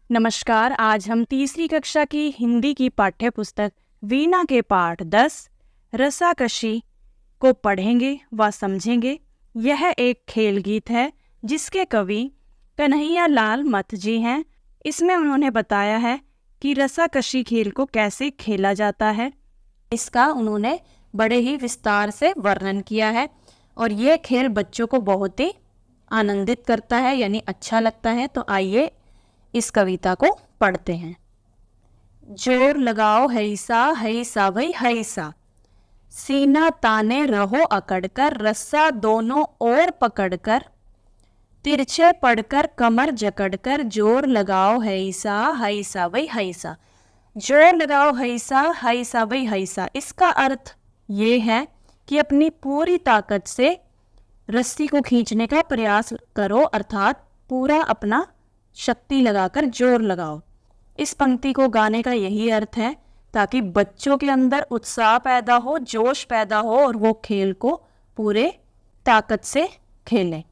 नमस्कार। आज हम तीसरी कक्षा की हिंदी की पाठ्य पुस्तक वीणा के पाठ 10 रसाकशी को पढ़ेंगे व समझेंगे। यह एक खेल गीत है जिसके कवि कन्हैया लाल मथ जी हैं। इसमें उन्होंने बताया है कि रसाकशी खेल को कैसे खेला जाता है। इसका उन्होंने बड़े ही विस्तार से वर्णन किया है और यह खेल बच्चों को बहुत ही आनंदित करता है, यानी अच्छा लगता है। तो आइए इस कविता को पढ़ते हैं। जोर लगाओ हैसा भई हैसा, सीना ताने रहो अकड़कर, रस्सा दोनों ओर पकड़कर, तिरछे पड़कर कमर जकड़कर, जोर लगाओ हैसा भई हैसा। जोर लगाओ हैसा भई हैसा, इसका अर्थ ये है कि अपनी पूरी ताकत से रस्सी को खींचने का प्रयास करो, अर्थात पूरा अपना शक्ति लगाकर जोर लगाओ। इस पंक्ति को गाने का यही अर्थ है, ताकि बच्चों के अंदर उत्साह पैदा हो, जोश पैदा हो और वो खेल को पूरे ताकत से खेलें।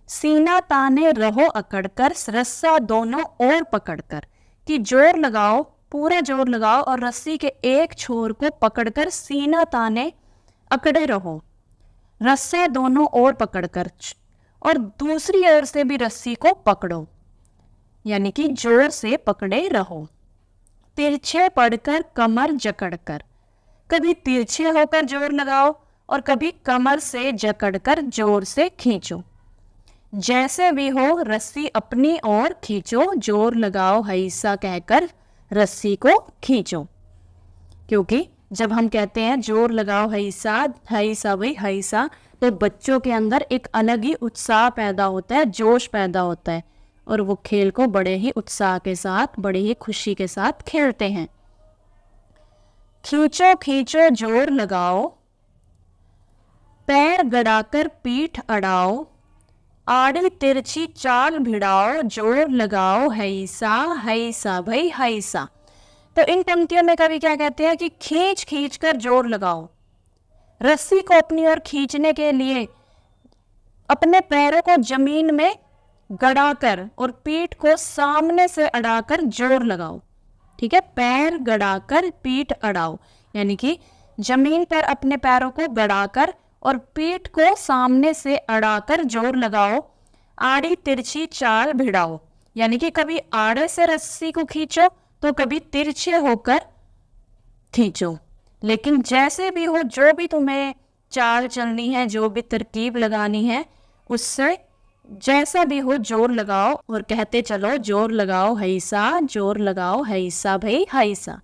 सीना ताने रहो अकड़कर, रस्सा दोनों ओर पकड़कर, कि जोर लगाओ, पूरा जोर लगाओ और रस्सी के एक छोर को पकड़कर सीना ताने अकड़े रहो, रस्से दोनों ओर पकड़कर, और दूसरी ओर से भी रस्सी को पकड़ो, यानी कि जोर से पकड़े रहो। तिरछे पड़कर कमर जकड़कर, कभी तिरछे होकर जोर लगाओ और कभी कमर से जकड़कर जोर से खींचो। जैसे भी हो रस्सी अपनी ओर खींचो, जोर लगाओ हैसा कहकर रस्सी को खींचो। क्योंकि जब हम कहते हैं जोर लगाओ हैसा भई हैसा, तो बच्चों के अंदर एक अलग ही उत्साह पैदा होता है, जोश पैदा होता है और वो खेल को बड़े ही उत्साह के साथ, बड़े ही खुशी के साथ खेलते हैं। खींचो खींचो जोर लगाओ, पैर गड़ाकर पीठ अड़ाओ, आड़ी तिरछी चाल भिड़ाओ, जोर लगाओ हैसा भई हैसा। तो इन पंक्तियों में कवि क्या कहते हैं कि खींच खींच कर जोर लगाओ। रस्सी को अपनी ओर खींचने के लिए अपने पैरों को जमीन में गड़ाकर और पीठ को सामने से अड़ाकर जोर लगाओ। ठीक है, पैर गड़ाकर पीठ अड़ाओ, यानी कि जमीन पर अपने पैरों को गड़ाकर और पीठ को सामने से अड़ाकर जोर लगाओ। आड़ी तिरछी चाल भिड़ाओ, यानी कि कभी आड़े से रस्सी को खींचो तो कभी तिरछे होकर खींचो, लेकिन जैसे भी हो, जो भी तुम्हें चाल चलनी है, जो भी तरकीब लगानी है, उससे जैसा भी हो जोर लगाओ और कहते चलो जोर लगाओ हैसा भई हैसा।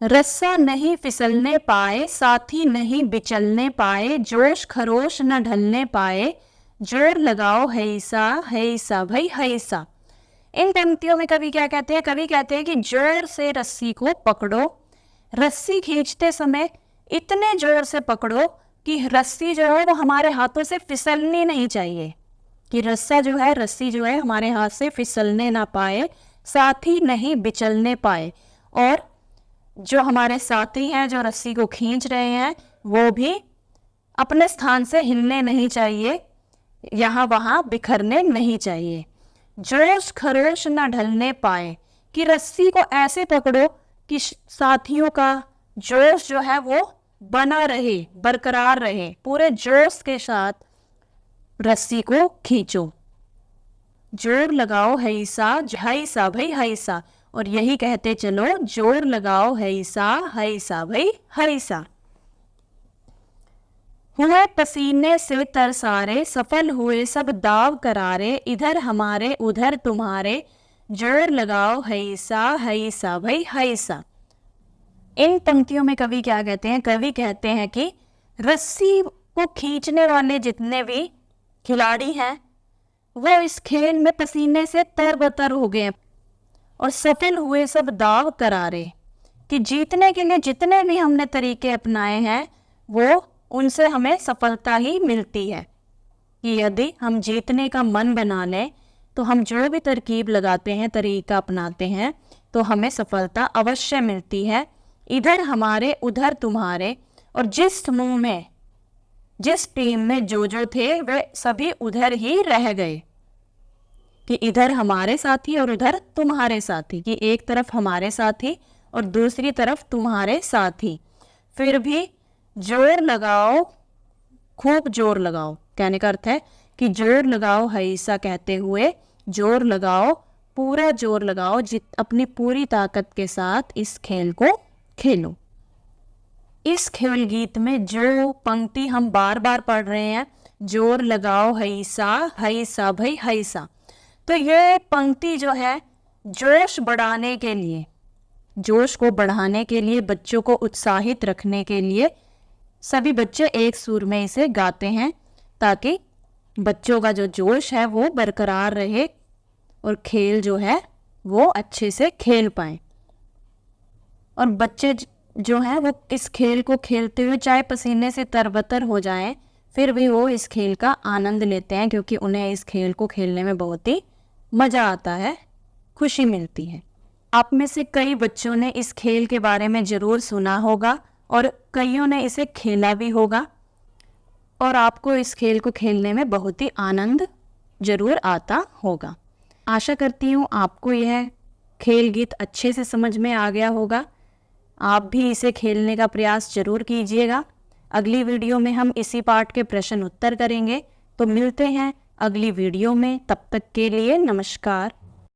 रस्सा नहीं फिसलने पाए, साथी नहीं बिचलने पाए, जोश खरोश न ढलने पाए, जोर लगाओ हैसा भई हैसा। इन पंक्तियों में कवि क्या कहते हैं? कवि कहते हैं कि जोर से रस्सी को पकड़ो। रस्सी खींचते समय इतने जोर से पकड़ो कि रस्सी जो है वो हमारे हाथों से फिसलनी नहीं चाहिए, कि रस्सी जो है हमारे हाथ से फिसलने ना पाए, साथ ही नहीं बिचलने पाए, और जो हमारे साथी हैं जो रस्सी को खींच रहे हैं वो भी अपने स्थान से हिलने नहीं चाहिए, यहाँ वहाँ बिखरने नहीं चाहिए। जोश खरोश न ढलने पाए, कि रस्सी को ऐसे पकड़ो कि साथियों का जोश जो है वो बना रहे, बरकरार रहे, पूरे जोश के साथ रस्सी को खींचो। जोर लगाओ हैसा भई हैसा, और यही कहते चलो जोर लगाओ हैसा भई हैसा। हुए पसीने से तरसारे, सफल हुए सब दाव करारे, इधर हमारे उधर तुम्हारे, जोर लगाओ हैसा भई हैसा। इन पंक्तियों में कवि क्या कहते हैं? कवि कहते हैं कि रस्सी को खींचने वाले जितने भी खिलाड़ी हैं वो इस खेल में पसीने से तरबतर हो गए और सफल हुए सब दाव करारे, कि जीतने के लिए जितने भी हमने तरीके अपनाए हैं वो उनसे हमें सफलता ही मिलती है। कि यदि हम जीतने का मन बना लें तो हम जो भी तरकीब लगाते हैं, तरीका अपनाते हैं, तो हमें सफलता अवश्य मिलती है। इधर हमारे उधर तुम्हारे, और जिस समूह में जिस टीम में जो थे वे सभी उधर ही रह गए, कि इधर हमारे साथी और उधर तुम्हारे साथी, कि एक तरफ हमारे साथी और दूसरी तरफ तुम्हारे साथी। फिर भी जोर लगाओ, खूब जोर लगाओ, कहने का अर्थ है कि जोर लगाओ हईसा कहते हुए जोर लगाओ, पूरा जोर लगाओ, अपनी पूरी ताकत के साथ इस खेल को खेलो। इस खेल गीत में जो पंक्ति हम बार बार पढ़ रहे हैं, जोर लगाओ हईसा, हईसा भाई हईसा, तो ये पंक्ति जो है जोश बढ़ाने के लिए, जोश को बढ़ाने के लिए, बच्चों को उत्साहित रखने के लिए सभी बच्चे एक सुर में इसे गाते हैं, ताकि बच्चों का जो जोश है वो बरकरार रहे और खेल जो है वो अच्छे से खेल पाएं। और बच्चे जो हैं वो इस खेल को खेलते हुए चाहे पसीने से तरबतर हो जाएं, फिर भी वो इस खेल का आनंद लेते हैं, क्योंकि उन्हें इस खेल को खेलने में बहुत ही मज़ा आता है, खुशी मिलती है। आप में से कई बच्चों ने इस खेल के बारे में ज़रूर सुना होगा और कईयों ने इसे खेला भी होगा, और आपको इस खेल को खेलने में बहुत ही आनंद ज़रूर आता होगा। आशा करती हूँ आपको यह खेल गीत अच्छे से समझ में आ गया होगा। आप भी इसे खेलने का प्रयास ज़रूर कीजिएगा। अगली वीडियो में हम इसी पाठ के प्रश्न उत्तर करेंगे, तो मिलते हैं अगली वीडियो में। तब तक के लिए नमस्कार।